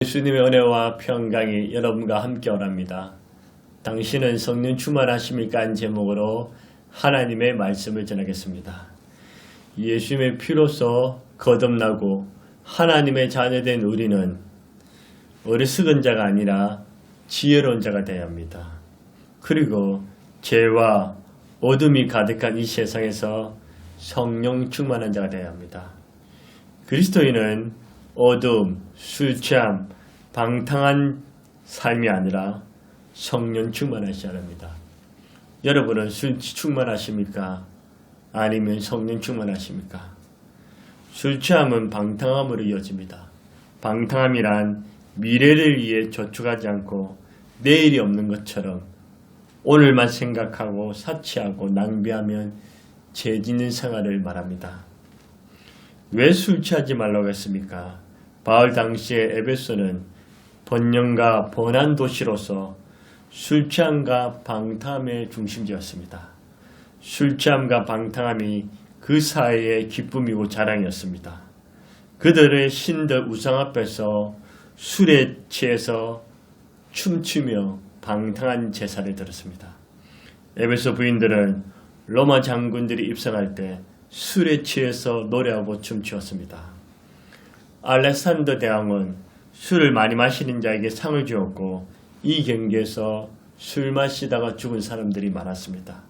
예수님의 은혜와 평강이 여러분과 함께 오랍니다. 당신은 성령 충만하십니까? 한 제목으로 하나님의 말씀을 전하겠습니다. 예수님의 피로써 거듭나고 하나님의 자녀된 우리는 어리석은 자가 아니라 지혜로운 자가 되어야 합니다. 그리고 죄와 어둠이 가득한 이 세상에서 성령 충만한 자가 되어야 합니다. 그리스도인은 어둠, 술 취함, 방탕한 삶이 아니라 성령 충만하셔야 합니다. 여러분은 술 충만하십니까? 아니면 성령 충만하십니까? 술 취함은 방탕함으로 이어집니다. 방탕함이란 미래를 위해 저축하지 않고 내일이 없는 것처럼 오늘만 생각하고 사치하고 낭비하면 죄 짓는 생활을 말합니다. 왜 술 취하지 말라고 했습니까? 바울 당시에 에베소는 번영과 번한 도시로서 술 취함과 방탕함의 중심지였습니다. 술 취함과 방탕함이 그 사회의 기쁨이고 자랑이었습니다. 그들의 신들 우상 앞에서 술에 취해서 춤추며 방탕한 제사를 드렸습니다. 에베소 부인들은 로마 장군들이 입성할 때 술에 취해서 노래하고 춤추었습니다. 알렉산더 대왕은 술을 많이 마시는 자에게 상을 주었고 이 경기에서 술 마시다가 죽은 사람들이 많았습니다.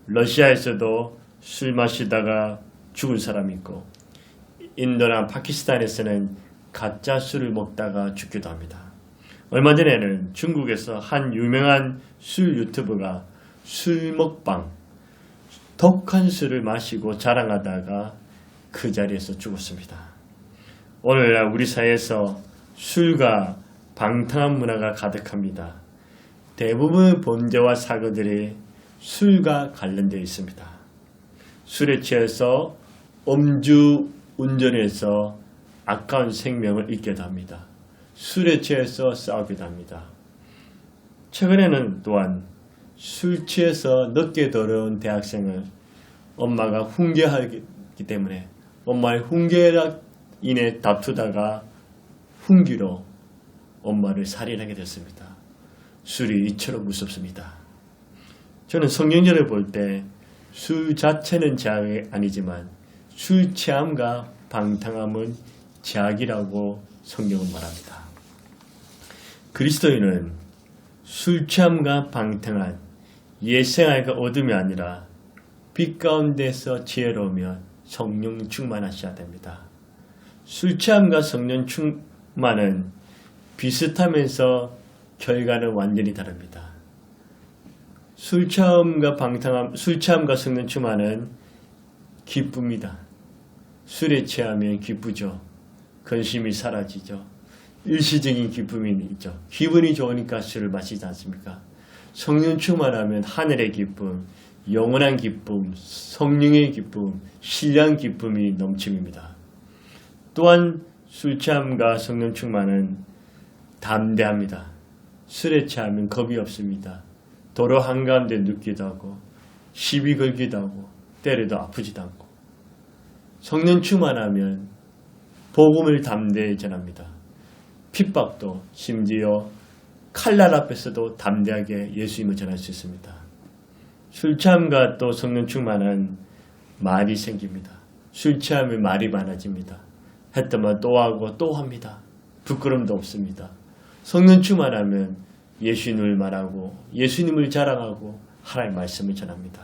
러시아에서도 술 마시다가 죽은 사람이 있고 인도나 파키스탄에서는 가짜 술을 먹다가 죽기도 합니다. 얼마 전에는 중국에서 한 유명한 술 유튜버가 술 먹방, 독한 술을 마시고 자랑하다가 그 자리에서 죽었습니다. 오늘날 우리 사회에서 술과 방탕한 문화가 가득합니다. 대부분의 범죄와 사고들이 술과 관련되어 있습니다. 술에 취해서 음주 운전해서 아까운 생명을 잃기도 합니다. 술에 취해서 싸우기도 합니다. 최근에는 또한 술 취해서 늦게 들어온 대학생을 엄마가 훈계하기 때문에 엄마의 훈계로 인해 다투다가 훈기로 엄마를 살인하게 됐습니다. 술이 이처럼 무섭습니다. 저는 성경전을 볼 때 술 자체는 죄악이 아니지만 술 취함과 방탕함은 죄악이라고 성경은 말합니다. 그리스도인은 술 취함과 방탕한 옛생활과 어둠이 아니라 빛 가운데서 지혜로우며 성령 충만하셔야 됩니다. 술 취함과 성령 충만은 비슷하면서 결과는 완전히 다릅니다. 술 취함과 방탕함, 술 취함과 성령 충만은 기쁩니다. 술에 취하면 기쁘죠. 근심이 사라지죠. 일시적인 기쁨이 있죠. 기분이 좋으니까 술을 마시지 않습니까? 성령 충만하면 하늘의 기쁨, 영원한 기쁨, 성령의 기쁨, 신령 기쁨이 넘칩니다. 또한 술 취함과 성령 충만은 담대합니다. 술에 취하면 겁이 없습니다. 도로 한가운데 눕기도 하고 시비 걸기도 하고 때려도 아프지도 않고 성령 충만하면 복음을 담대히 전합니다. 핍박도 심지어 칼날 앞에서도 담대하게 예수님을 전할 수 있습니다. 술 취함과 또 성령 충만은 말이 생깁니다. 술 취하면 말이 많아집니다. 했던 말 또 하고 또 합니다. 부끄럼도 없습니다. 성령 충만하면 예수님을 말하고 예수님을 자랑하고 하나님의 말씀을 전합니다.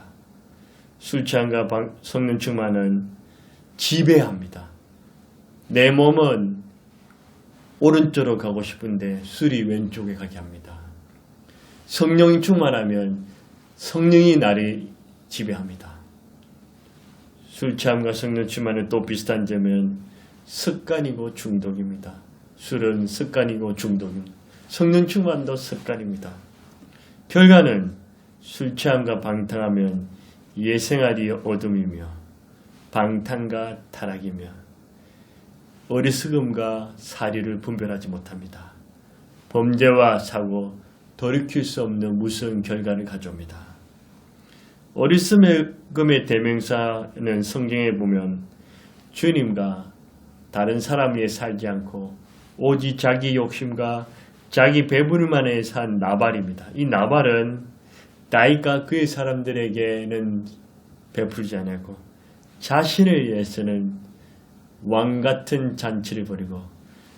술 취함과 성령 충만은 지배합니다. 내 몸은 오른쪽으로 가고 싶은데 술이 왼쪽에 가게 합니다. 성령이 충만하면 성령이 나를 지배합니다. 술 취함과 성령 충만은 또 비슷한 점은 습관이고 중독입니다. 술은 습관이고 중독입니다. 성령 충만도 습관입니다. 결과는 술 취함과 방탕하면 옛생활이 어둠이며 방탕과 타락이며 어리석음과 사리를 분별하지 못합니다. 범죄와 사고, 돌이킬 수 없는 무서운 결과를 가져옵니다. 어리석음의 대명사는 성경에 보면 주님과 다른 사람 위에 살지 않고 오직 자기 욕심과 자기 배부를만에 산 나발입니다. 이 나발은 다윗과 그의 사람들에게는 베풀지 않았고 자신을 위해서는 왕같은 잔치를 벌이고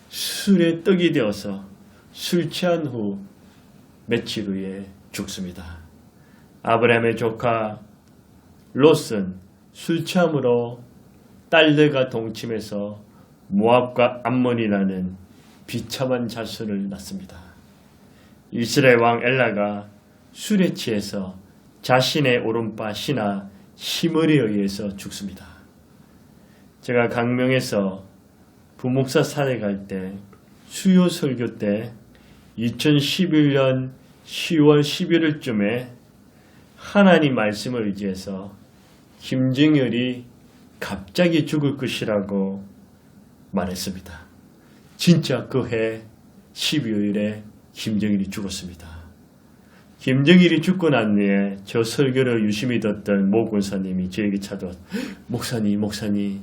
술에 떡이 되어서 술 취한 후 며칠 후에 죽습니다. 아브라함의 조카 롯은 술 취함으로 딸들과 동침해서 모압과 암몬이라는 비참한 자손을 낳습니다. 이스라엘 왕 엘라가 술에 취해서 자신의 오른바 시나 시므리에 의해서 죽습니다. 제가 강명에서 부목사 사례 갈 때 수요 설교 때 2011년 10월 11일쯤에 하나님 말씀을 의지해서 김정일이 갑자기 죽을 것이라고 말했습니다. 진짜 그 해 12월에 김정일이 죽었습니다. 김정일이 죽고 난 후에 저 설교를 유심히 듣던 모 권사님이 저에게 찾아와서 목사님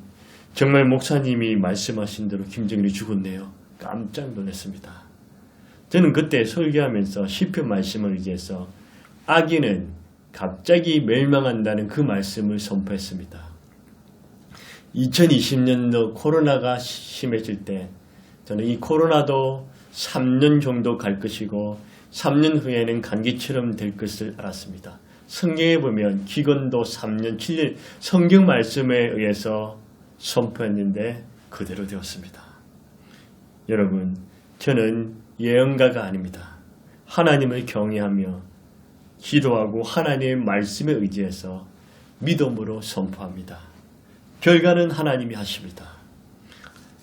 정말 목사님이 말씀하신 대로 김정일이 죽었네요. 깜짝 놀랐습니다. 저는 그때 설교하면서 시편 말씀을 의지해서 악인은 갑자기 멸망한다는 그 말씀을 선포했습니다. 2020년도 코로나가 심해질 때 저는 이 코로나도 3년 정도 갈 것이고 3년 후에는 감기처럼 될 것을 알았습니다. 성경에 보면 기근도 3년, 7년 성경 말씀에 의해서 선포했는데 그대로 되었습니다. 여러분, 저는 예언가가 아닙니다. 하나님을 경외하며 기도하고 하나님의 말씀에 의지해서 믿음으로 선포합니다. 결과는 하나님이 하십니다.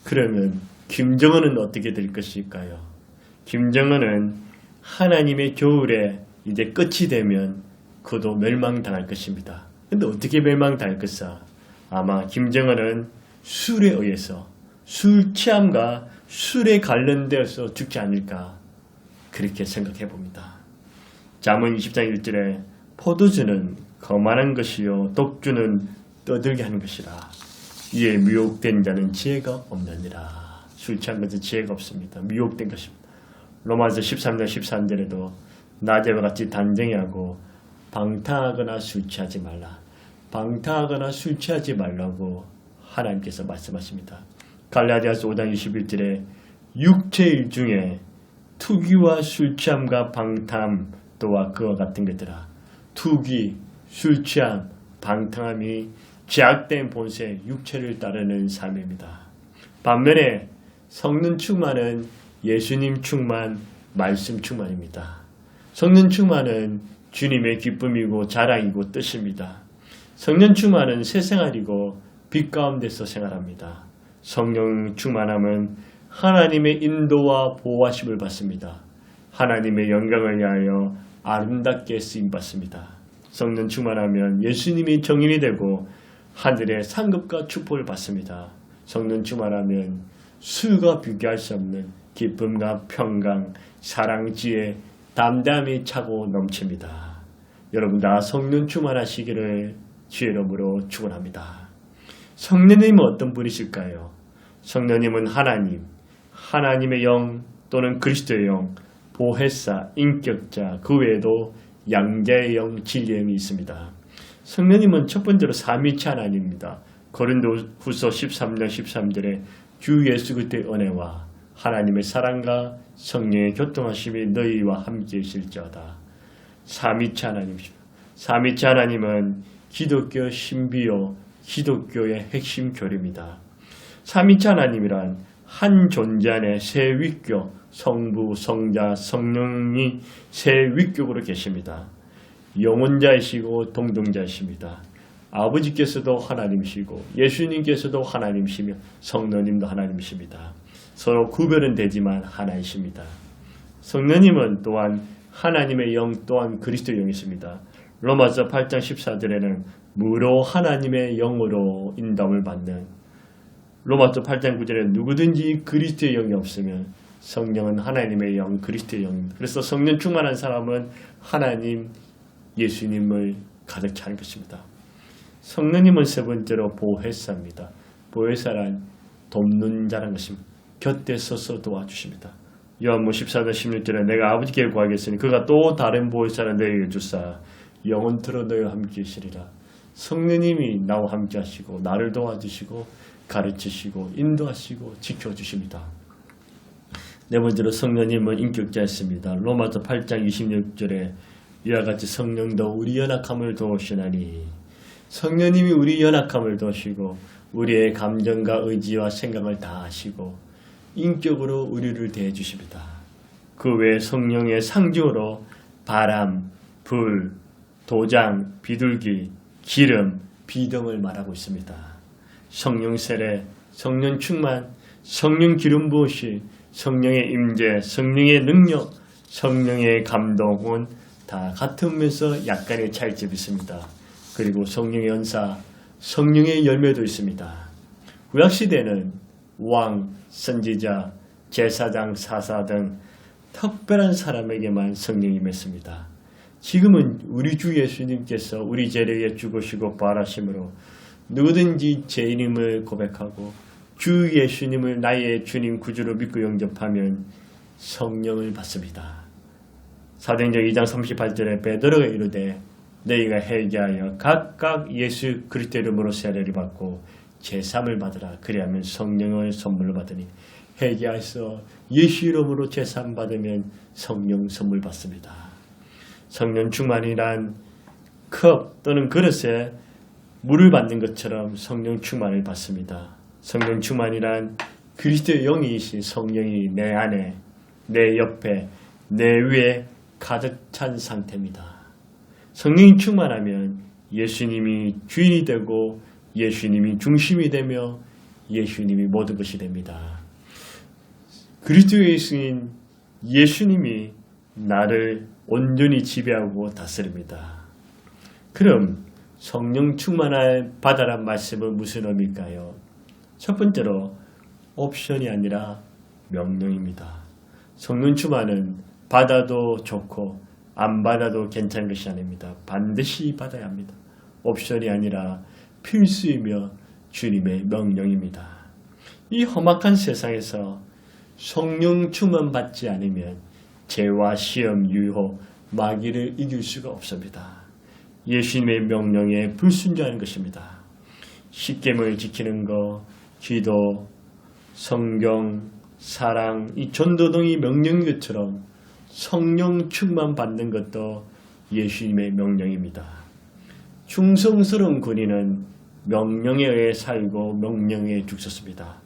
그러면 김정은은 어떻게 될 것일까요? 김정은은 하나님의 겨울에 이제 끝이 되면 그도 멸망당할 것입니다. 근데 어떻게 멸망당할 것이야? 아마 김정은은 술에 의해서 술 취함과 술에 관련되어서 죽지 않을까 그렇게 생각해 봅니다. 잠언 20장 1절에 포도주는 거만한 것이요 독주는 떠들게 하는 것이라 이에 미혹된 자는 지혜가 없느니라. 술 취한 것은 지혜가 없습니다. 미혹된 것입니다. 로마서 13장 13절에도 낮에와 같이 단정하고 방탕하거나 술 취하지 말라. 방탕하거나 술 취하지 말라고 하나님께서 말씀하십니다. 갈라디아서 5장 21절에 육체일 중에 투기와 술 취함과 방탕 또한 그와 같은 것들아. 투기, 술 취함, 방탕함이 죄악된 본세 육체를 따르는 삶입니다. 반면에 성령 충만은 예수님 충만, 말씀 충만입니다. 성령 충만은 주님의 기쁨이고 자랑이고 뜻입니다. 성령 충만은 새 생활이고 빛 가운데서 생활합니다. 성령 충만함은 하나님의 인도와 보호하심을 받습니다. 하나님의 영광을 위하여 아름답게 쓰임받습니다. 성령 충만하면 예수님이 정인이 되고 하늘의 상급과 축복을 받습니다. 성령 충만하면 술과 비교할 수 없는 기쁨과 평강, 사랑, 지혜, 담담이 차고 넘칩니다. 여러분 다 성령 충만하시기를 주의 이름으로 축원합니다. 성령님은 어떤 분이실까요? 성령님은 하나님, 하나님의 영 또는 그리스도의 영, 보혜사, 인격자, 그 외에도 양자의 영, 진리의 영이 있습니다. 성령님은 첫 번째로 삼위일체 하나님입니다. 고린도후서 13장 13절에 주 예수 그리스도의 은혜와 하나님의 사랑과 성령의 교통하심이 너희와 함께 있을지어다. 삼위일체 하나님이십니다. 삼위일체 하나님은 기독교 신비요 기독교의 핵심 교리입니다. 삼위일체 하나님이란 한 존재 안에 세 위격, 성부, 성자, 성령이 세 위격으로 계십니다. 영혼자이시고 동등자이십니다. 아버지께서도 하나님이시고 예수님께서도 하나님이시며 성령님도 하나님이십니다. 서로 구별은 되지만 하나이십니다. 성령님은 또한 하나님의 영 또한 그리스도의 영이십니다. 로마서 8장 14절에는 무로 하나님의 영으로 인도함을 받는 로마서 8장 9절에 누구든지 그리스도의 영이 없으면 성령은 하나님의 영 그리스도의 영입니다. 그래서 성령 충만한 사람은 하나님 예수님을 가득 차는 것입니다. 성령님은 세 번째로 보혜사입니다. 보혜사란 돕는 자라는 것입니다. 곁에 서서 도와주십니다. 요한복음 14장 16절에 내가 아버지께 구하겠으니 그가 또 다른 보혜사를 너희에게 주사 영원토록 너희와 함께 하시리라. 성령님이 나와 함께 하시고 나를 도와주시고 가르치시고 인도하시고 지켜주십니다. 네 번째로 성령님은 인격자였습니다. 로마서 8장 26절에 이와 같이 성령도 우리 연약함을 도우시나니 성령님이 우리 연약함을 도우시고 우리의 감정과 의지와 생각을 다 아시고 인격으로 우리를 대해 주십니다. 그 외에 성령의 상징으로 바람, 불, 도장, 비둘기, 기름, 비 등을 말하고 있습니다. 성령 세례, 성령 충만, 성령 기름 부으시, 성령의 임재, 성령의 능력, 성령의 감동은 다 같은 면서 약간의 차이점이 있습니다. 그리고 성령의 은사, 성령의 열매도 있습니다. 구약시대는 왕, 선지자, 제사장, 사사 등 특별한 사람에게만 성령이 임했습니다. 지금은 우리 주 예수님께서 우리 죄를 죽으시고 부활하심으로 누구든지 죄인임을 고백하고 주 예수님을 나의 주님 구주로 믿고 영접하면 성령을 받습니다. 사도행전 2장 38절에 베드로가 이르되 너희가 회개하여 각각 예수 그리스도 이름으로 세례를 받고 제사함을 받으라. 그리하면 성령을 선물로 받으니 회개하여서 예수 이름으로 제사함 받으면 성령 선물 받습니다. 성령 충만이란 컵 또는 그릇에 물을 받는 것처럼 성령 충만을 받습니다. 성령 충만이란 그리스도의 영이신 성령이 내 안에, 내 옆에, 내 위에 가득 찬 상태입니다. 성령이 충만하면 예수님이 주인이 되고 예수님이 중심이 되며 예수님이 모든 것이 됩니다. 그리스도의 예수인 예수님이 나를 온전히 지배하고 다스립니다. 그럼 성령 충만을 받아란 말씀은 무슨 의미일까요? 첫 번째로 옵션이 아니라 명령입니다. 성령 충만은 받아도 좋고 안 받아도 괜찮은 것이 아닙니다. 반드시 받아야 합니다. 옵션이 아니라 필수이며 주님의 명령입니다. 이 험악한 세상에서 성령 충만 받지 않으면 죄와 시험, 유혹, 마귀를 이길 수가 없습니다. 예수님의 명령에 불순종하는 것입니다. 십계명을 지키는 것, 기도, 성경, 사랑, 이 전도 등이 명령인 것처럼 성령 충만 받는 것도 예수님의 명령입니다. 충성스러운 군인은 명령에 의해 살고 명령에 의해 죽었습니다.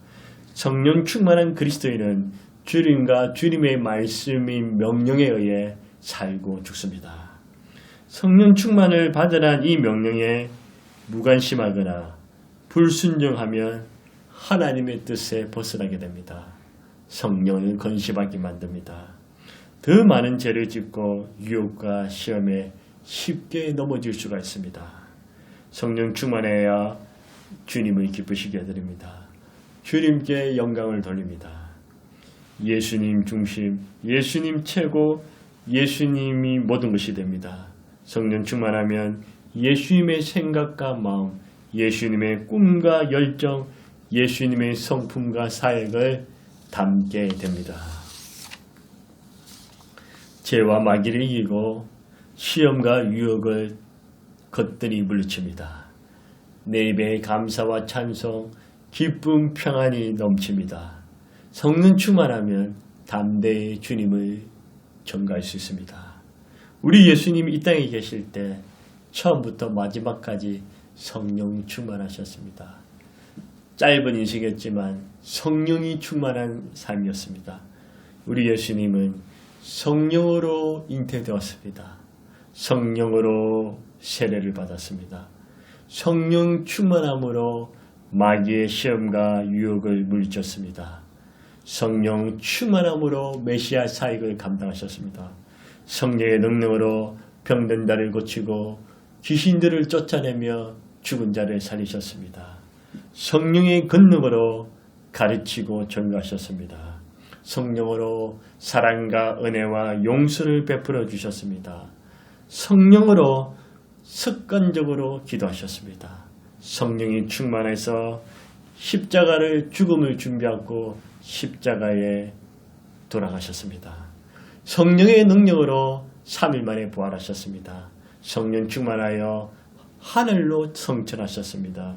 성령 충만한 그리스도인은 주님과 주님의 말씀인 명령에 의해 살고 죽습니다. 성령 충만을 받으란 이 명령에 무관심하거나 불순종하면 하나님의 뜻에 벗어나게 됩니다. 성령을 건심하게 만듭니다. 더 많은 죄를 짓고 유혹과 시험에 쉽게 넘어질 수가 있습니다. 성령 충만해야 주님을 기쁘시게 해드립니다. 주님께 영광을 돌립니다. 예수님 중심, 예수님 최고, 예수님이 모든 것이 됩니다. 성령 충만하면 예수님의 생각과 마음, 예수님의 꿈과 열정, 예수님의 성품과 사역을 담게 됩니다. 죄와 마귀를 이기고 시험과 유혹을 겉들이 물리칩니다. 내 입에 감사와 찬송, 기쁨, 평안이 넘칩니다. 성령 충만하면 담대히 주님을 전가할 수 있습니다. 우리 예수님이 이 땅에 계실 때 처음부터 마지막까지 성령 충만하셨습니다. 짧은 인생이었지만 성령이 충만한 삶이었습니다. 우리 예수님은 성령으로 잉태되었습니다. 성령으로 세례를 받았습니다. 성령 충만함으로 마귀의 시험과 유혹을 물리쳤습니다. 성령 충만함으로 메시아 사역을 감당하셨습니다. 성령의 능력으로 병든 자를 고치고 귀신들을 쫓아내며 죽은 자를 살리셨습니다. 성령의 권능으로 가르치고 전가하셨습니다. 성령으로 사랑과 은혜와 용서를 베풀어 주셨습니다. 성령으로 습관적으로 기도하셨습니다. 성령이 충만해서 십자가를 죽음을 준비하고 십자가에 돌아가셨습니다. 성령의 능력으로 3일 만에 부활하셨습니다. 성령 충만하여 하늘로 성천하셨습니다.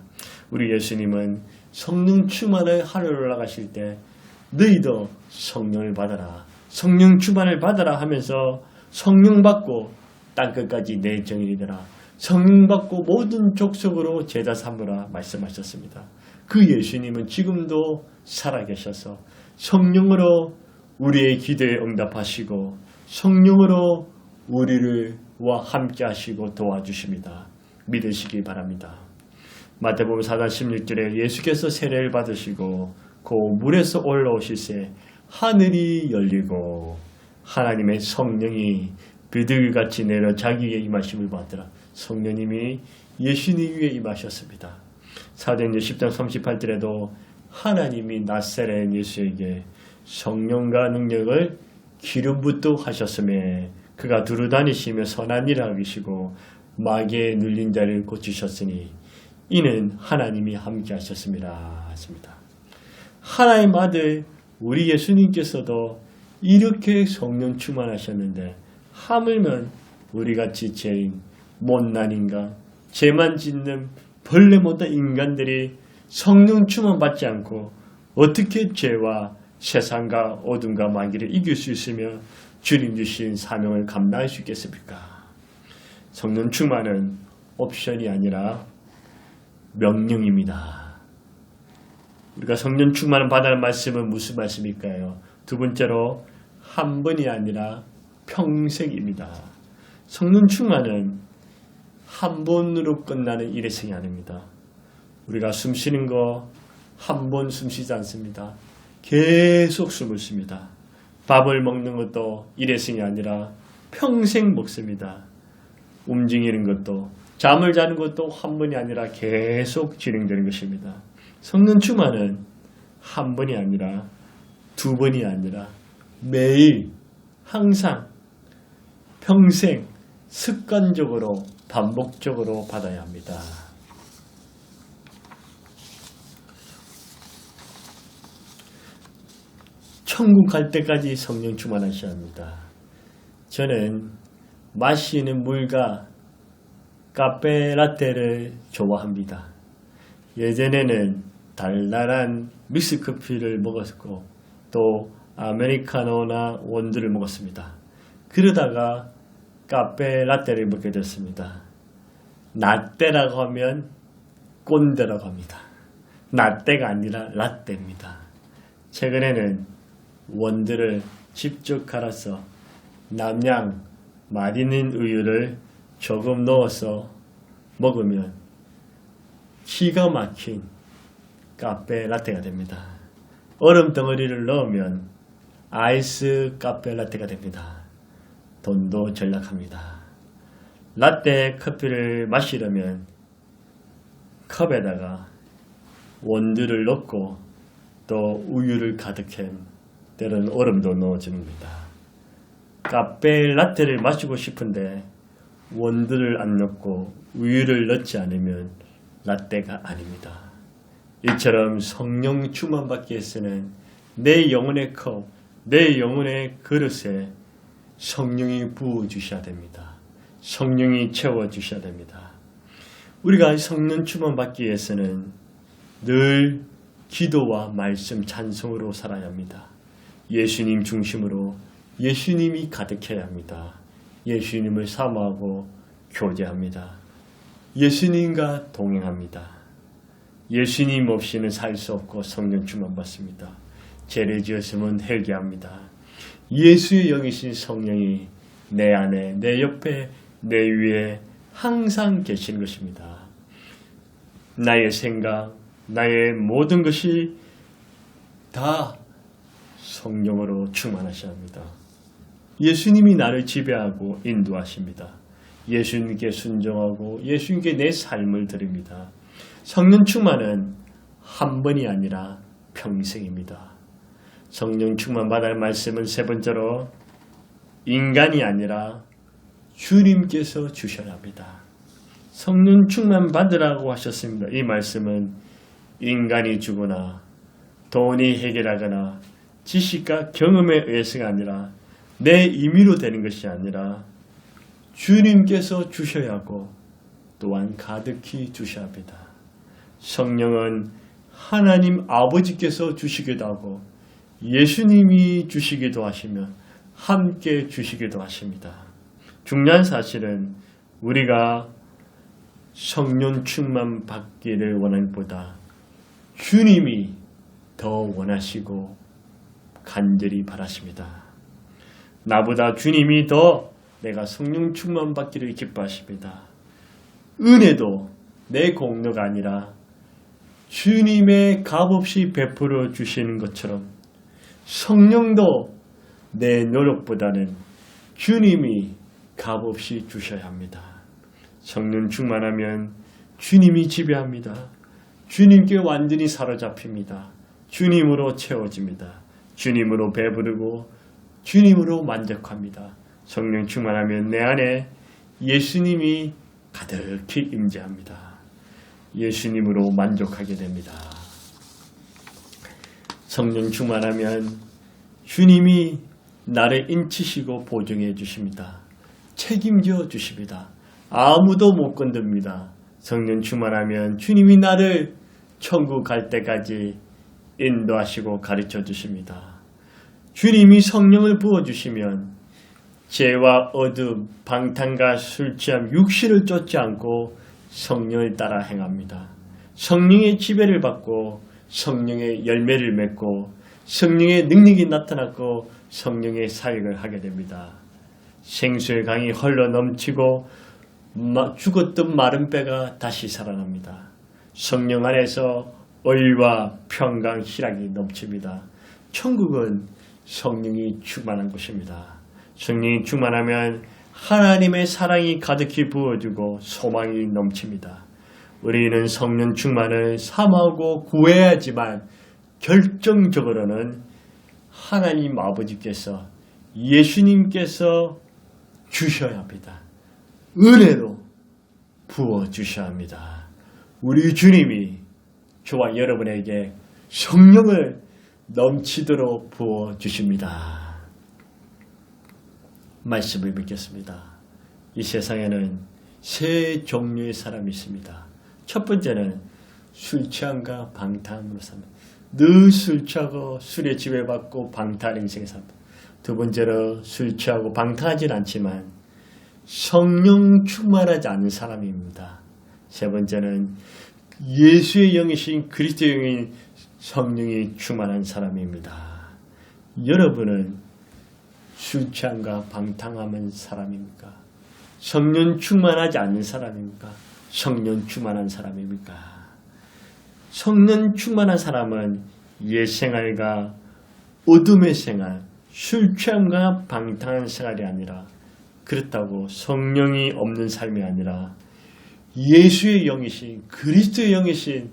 우리 예수님은 성령 충만하여 하늘로 올라가실 때 너희도 성령을 받아라, 성령 충만을 받아라 하면서 성령 받고 땅끝까지 내 정인이 되라, 성령 받고 모든 족속으로 제자 삼으라 말씀하셨습니다. 그 예수님은 지금도 살아계셔서 성령으로 우리의 기도에 응답하시고 성령으로 우리와 함께 하시고 도와주십니다. 믿으시기 바랍니다. 마태복음 4장 16절에 예수께서 세례를 받으시고 그 물에서 올라오실새 하늘이 열리고 하나님의 성령이 비둘기같이 내려 자기에게 임하심을 받더라. 성령님이 예수님 위에 임하셨습니다. 사도행전 10장 38절에도 하나님이 나사렛 예수에게 성령과 능력을 기름 붓도록 하셨으며 그가 두루 다니시며 선한 일을 하고 계시고 마귀에 눌린 자를 고치셨으니 이는 하나님이 함께 하셨습니다. 했습니다. 하나님 아들 우리 예수님께서도 이렇게 성령 충만하셨는데 하물며 우리같이 죄인 못난 인간 죄만 짓는 벌레 못한 인간들이 성령 충만 받지 않고 어떻게 죄와 세상과 어둠과 마귀를 이길 수 있으며 주님 주신 사명을 감당할 수 있겠습니까? 성령 충만은 옵션이 아니라 명령입니다. 우리가 성령 충만을 받아야 말씀은 무슨 말씀일까요? 두 번째로 한 번이 아니라 평생입니다. 성령 충만은 한 번으로 끝나는 일회성이 아닙니다. 우리가 숨 쉬는 거 한 번 숨 쉬지 않습니다. 계속 숨을 쉽니다. 밥을 먹는 것도 일회성이 아니라 평생 먹습니다. 움직이는 것도 잠을 자는 것도 한 번이 아니라 계속 진행되는 것입니다. 성령 충만은 한 번이 아니라 두 번이 아니라 매일 항상 평생 습관적으로 반복적으로 받아야 합니다. 천국 갈 때까지 성령 충만하셔야 합니다. 저는 마시는 물과 카페라떼를 좋아합니다. 예전에는 달달한 믹스커피를 먹었고 또 아메리카노나 원두를 먹었습니다. 그러다가 카페라떼를 먹게 됐습니다. 라떼라고 하면 꼰대라고 합니다. 라떼가 아니라 라떼입니다. 최근에는 원두를 직접 갈아서 남양 마리는 우유를 조금 넣어서 먹으면 기가 막힌 카페 라떼가 됩니다. 얼음 덩어리를 넣으면 아이스 카페 라떼가 됩니다. 돈도 절약합니다. 라떼 커피를 마시려면 컵에다가 원두를 넣고 또 우유를 가득한 때로는 얼음도 넣어줍니다. 카페 라떼를 마시고 싶은데 원두를 안 넣고 우유를 넣지 않으면 라떼가 아닙니다. 이처럼 성령 충만 받기 위해서는 내 영혼의 컵, 내 영혼의 그릇에 성령이 부어주셔야 됩니다. 성령이 채워주셔야 됩니다. 우리가 성령 충만 받기 위해서는 늘 기도와 말씀 찬송으로 살아야 합니다. 예수님 중심으로 예수님이 가득해야 합니다. 예수님을 사모하고 교제합니다. 예수님과 동행합니다. 예수님 없이는 살 수 없고 성령 충만 받습니다. 죄를 지었으면 회개합니다. 예수의 영이신 성령이 내 안에, 내 옆에, 내 위에 항상 계시는 것입니다. 나의 생각, 나의 모든 것이 다 성령으로 충만하셔야 합니다. 예수님이 나를 지배하고 인도하십니다. 예수님께 순종하고 예수님께 내 삶을 드립니다. 성령 충만은 한 번이 아니라 평생입니다. 성령 충만 받을 말씀은 세 번째로 인간이 아니라 주님께서 주셔야 합니다. 성령 충만 받으라고 하셨습니다. 이 말씀은 인간이 주거나 돈이 해결하거나 지식과 경험에 의해서가 아니라 내 임의로 되는 것이 아니라 주님께서 주셔야 하고 또한 가득히 주셔야 합니다. 성령은 하나님 아버지께서 주시기도 하고 예수님이 주시기도 하시며 함께 주시기도 하십니다. 중요한 사실은 우리가 성령 충만 받기를 원하는 보다 주님이 더 원하시고 간절히 바라십니다. 나보다 주님이 더 내가 성령 충만 받기를 기뻐하십니다. 은혜도 내 공로가 아니라 주님의 값없이 베풀어 주시는 것처럼 성령도 내 노력보다는 주님이 값없이 주셔야 합니다. 성령 충만하면 주님이 지배합니다. 주님께 완전히 사로잡힙니다. 주님으로 채워집니다. 주님으로 배부르고 주님으로 만족합니다. 성령 충만하면 내 안에 예수님이 가득히 임재합니다. 예수님으로 만족하게 됩니다. 성령 충만하면 주님이 나를 인치시고 보증해 주십니다. 책임져 주십니다. 아무도 못 건듭니다. 성령 충만하면 주님이 나를 천국 갈 때까지 인도하시고 가르쳐 주십니다. 주님이 성령을 부어주시면 죄와 어둠, 방탕과 술 취함, 육신을 쫓지 않고 성령을 따라 행합니다. 성령의 지배를 받고 성령의 열매를 맺고 성령의 능력이 나타났고 성령의 사역을 하게 됩니다. 생수의 강이 흘러 넘치고 죽었던 마른 뼈가 다시 살아납니다. 성령 안에서 의와 평강, 희락이 넘칩니다. 천국은 성령이 충만한 곳입니다. 성령이 충만하면 하나님의 사랑이 가득히 부어지고 소망이 넘칩니다. 우리는 성령 충만을 사모하고 구해야지만 결정적으로는 하나님 아버지께서 예수님께서 주셔야 합니다. 은혜로 부어주셔야 합니다. 우리 주님이 저와 여러분에게 성령을 넘치도록 부어주십니다. 말씀을 뵙겠습니다. 이 세상에는 세 종류의 사람이 있습니다. 첫 번째는 술 취함과 방탕으로 삽니다. 늘 술 취하고 술에 지배받고 방탕한 인생을 삽니다. 두 번째로 술 취하고 방탕하진 않지만 성령 충만하지 않은 사람입니다. 세 번째는 예수의 영이신 그리스도의 영인 성령이 충만한 사람입니다. 여러분은 술 취함과 방탕하는 사람입니까? 성령 충만하지 않는 사람입니까? 성령 충만한 사람입니까? 성령 충만한 사람은 옛 생활과 어둠의 생활, 술 취함과 방탕한 생활이 아니라 그렇다고 성령이 없는 삶이 아니라 예수의 영이신 그리스도의 영이신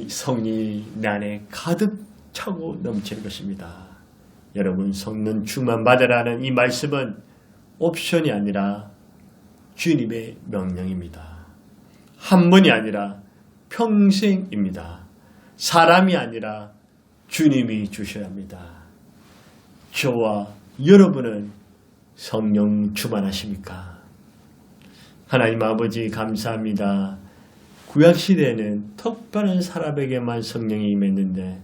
성령이 내 안에 가득 차고 넘치는 것입니다. 여러분 성령 충만 받으라는 이 말씀은 옵션이 아니라 주님의 명령입니다. 한 번이 아니라 평생입니다. 사람이 아니라 주님이 주셔야 합니다. 저와 여러분은 성령 충만하십니까? 하나님 아버지 감사합니다. 구약시대에는 특별한 사람에게만 성령이 임했는데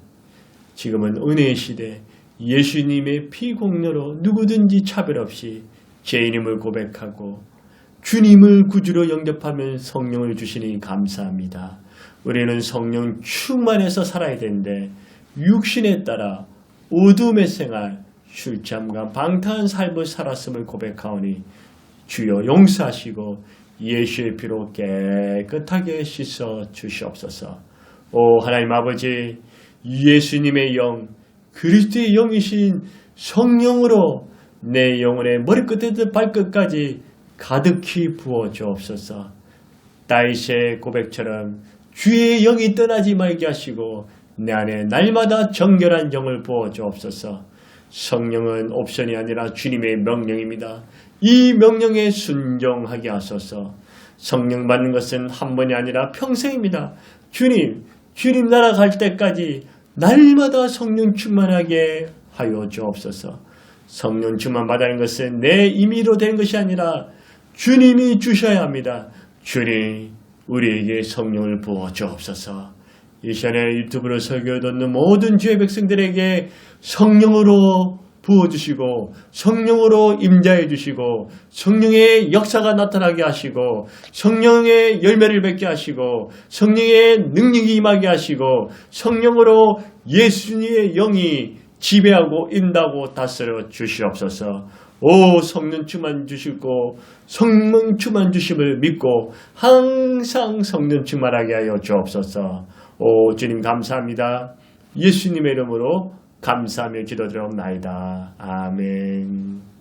지금은 은혜의 시대 예수님의 피공로로 누구든지 차별 없이 죄인임을 고백하고 주님을 구주로 영접하면 성령을 주시니 감사합니다. 우리는 성령 충만해서 살아야 되는데 육신에 따라 어둠의 생활, 술 취함과 방탕한 삶을 살았음을 고백하오니 주여 용서하시고 예수의 피로 깨끗하게 씻어 주시옵소서. 오 하나님 아버지 예수님의 영 그리스도의 영이신 성령으로 내 영혼의 머리끝에서 발끝까지 가득히 부어 주옵소서. 다윗의 고백처럼 주의 영이 떠나지 말게 하시고 내 안에 날마다 정결한 영을 부어 주옵소서. 성령은 옵션이 아니라 주님의 명령입니다. 이 명령에 순종하게 하소서. 성령 받는 것은 한 번이 아니라 평생입니다. 주님 나라 갈 때까지 날마다 성령 충만하게 하여 주옵소서. 성령 충만 받는 것은 내 임의로 된 것이 아니라 주님이 주셔야 합니다. 주님, 우리에게 성령을 부어 주옵소서. 이 시간에 유튜브로 설교 듣는 모든 주의 백성들에게 성령으로 부어주시고 성령으로 임자해 주시고 성령의 역사가 나타나게 하시고 성령의 열매를 맺게 하시고 성령의 능력이 임하게 하시고 성령으로 예수님의 영이 지배하고 인도하고 다스려 주시옵소서. 오, 성령 충만 주시고 성령 충만 주심을 믿고 항상 성령 충만하게 하여 주옵소서. 오, 주님 감사합니다. 예수님의 이름으로 감사하며 기도드리옵나이다. 아멘.